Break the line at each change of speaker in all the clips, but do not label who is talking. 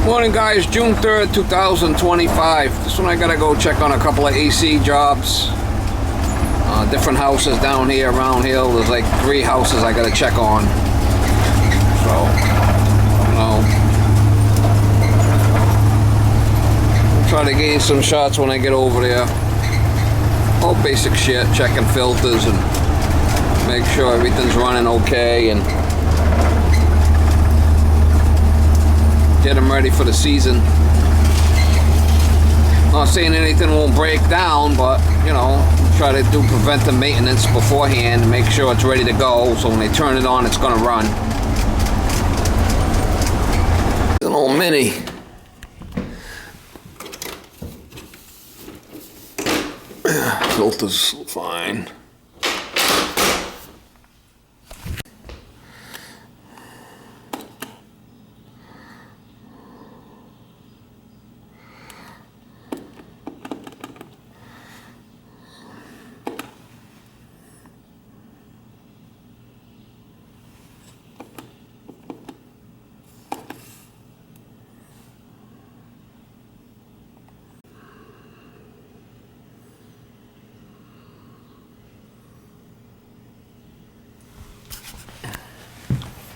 Morning guys, June 3rd, 2025. This one I gotta go check on a couple of AC jobs. Different houses down here around here. There's like 3 houses I gotta check on. So, I'll try to gain some shots when I get over there. All basic shit, checking filters and make sure everything's running okay and get them ready for the season. Not saying anything won't break down, but you know, try to do preventive maintenance beforehand and make sure it's ready to go, so when they turn it on, it's gonna run. An old Mini. Filter's fine.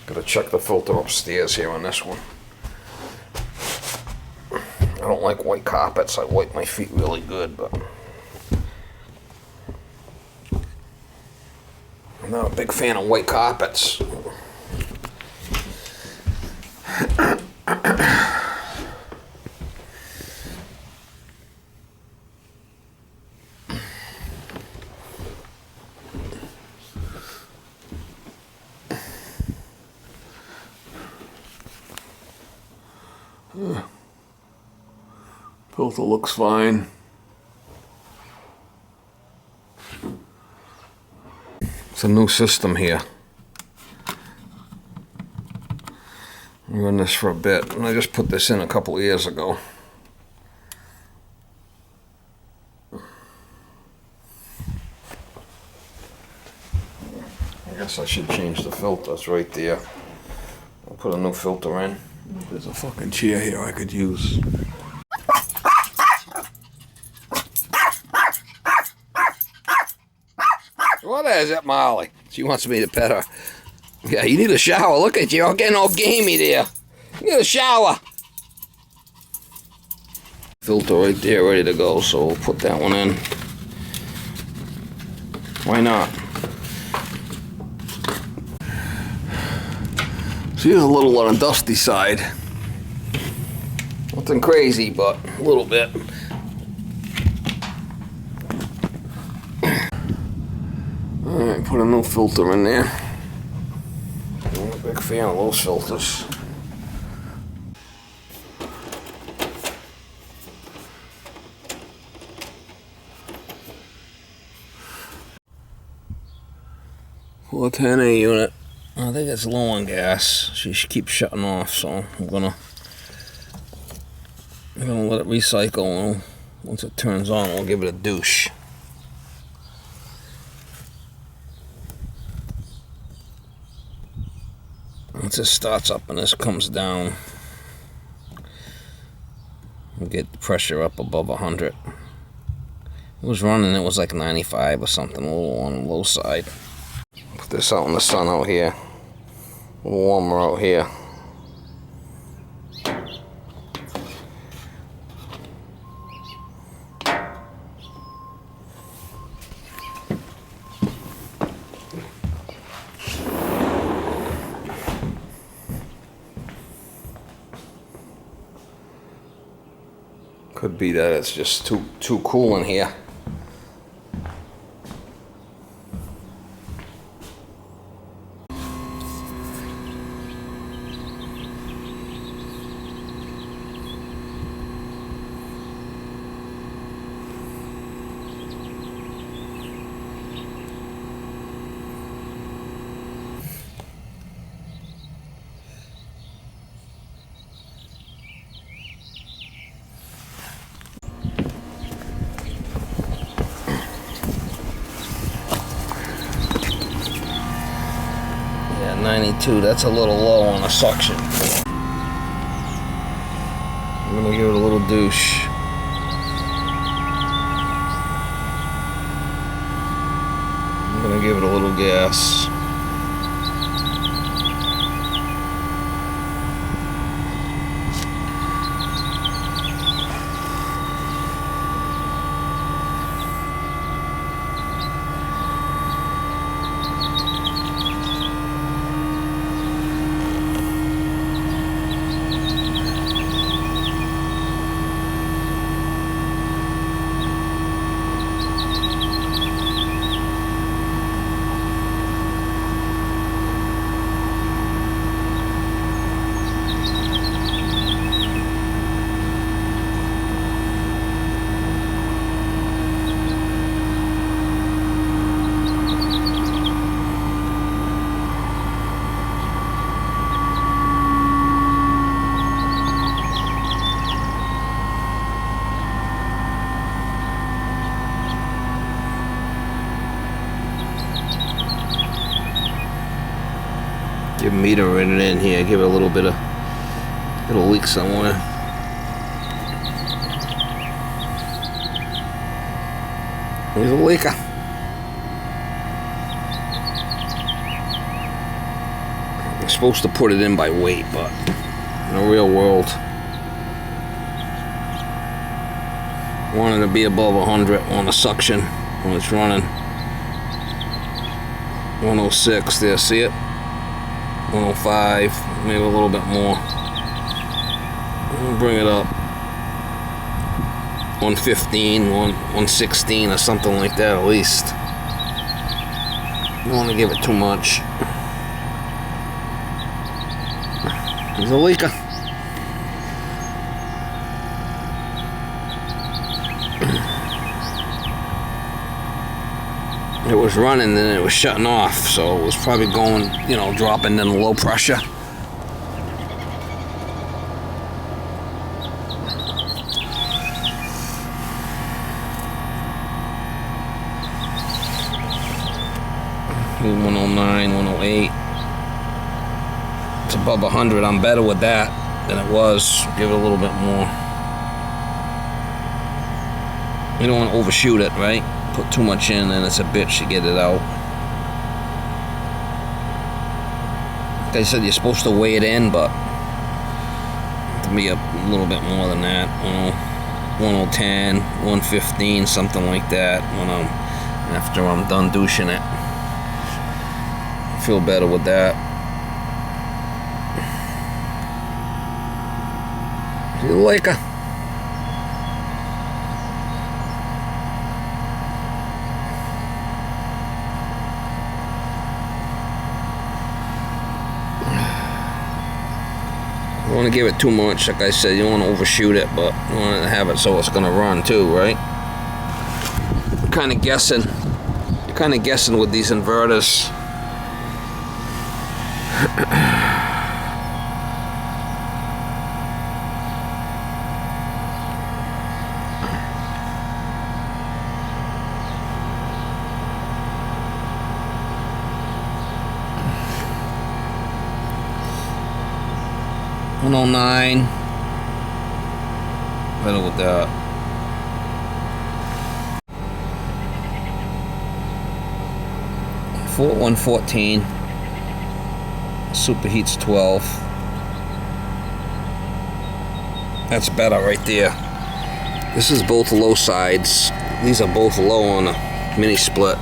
Gotta check the filter upstairs here on this one. I don't like white carpets. I wipe my feet really good, but I'm not a big fan of white carpets. Filter looks fine. It's a new system here. I run this for a bit, and I just put this in a couple of years ago. I guess I should change the filters right there. I'll put a new filter in. There's a fucking chair here I could use. What is it, Molly? She wants me to pet her. Yeah, you need a shower. Look at you, all getting all gamey there. You need a shower. Filter right there, ready to go, so we'll put that one in. Why not? She is a little on the dusty side. Nothing crazy, but a little bit. Alright, put a new filter in there. I'm a big fan of those filters. Well, 10A unit. I think it's low on gas. She keeps shutting off, so I'm gonna let it recycle, and once it turns on, we'll give it a douche. Once this starts up and this comes down, we'll get the pressure up above 100. It was running, it was like 95 or something, a little on the low side. Put this out in the sun out here. A little warmer out here. Could be that it's just too cool in here. Yeah, 92, that's a little low on the suction. gonna give it a little douche. I'm gonna give it a little gas. Give meter in here, give it a little bit of little leak somewhere. There's a leaker. You're supposed to put it in by weight, but in the real world, want it to be above 100 on the suction when it's running. 106 there, see it? 105, maybe a little bit more. We'll bring it up. 115, 116 or something like that at least. Don't want to give it too much. There's a leaker. It was running, then it was shutting off, so it was probably going, dropping in low pressure. Maybe 109, 108. It's above 100. I'm better with that than it was. Give it a little bit more. You don't want to overshoot it, right? Put too much in and it's a bitch to get it out. Like I said, you're supposed to weigh it in, but to be a little bit more than that. 110, 115, something like that after I'm done douching it. I feel better with that. See the leaker. You don't want to give it too much, like I said. You don't want to overshoot it, but you want to have it so it's going to run too, right? You're kind of guessing with these inverters. $109. Better with that. $114. Superheats 12. That's better right there. This is both low sides. These are both low on the mini split.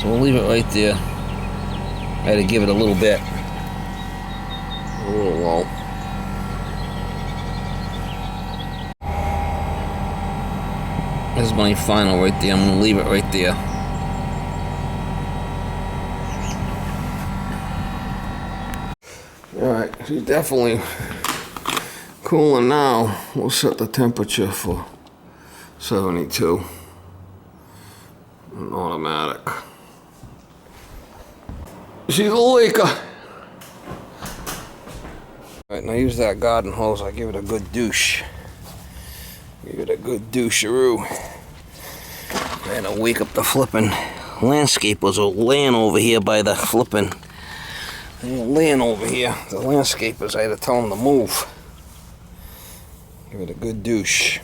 So we'll leave it right there. I had to give it a little bit. A little low. This is my final right there. I'm going to leave it right there. Alright, she's definitely cooling now. We'll set the temperature for 72. An automatic. She's a leaker. Alright, now use that garden hose. I give it a good douche. Give it a good doucheroo. And I'll wake up the flipping landscapers are laying over here by the flipping. They were laying over here. The landscapers, I had to tell them to move. Give it a good douche.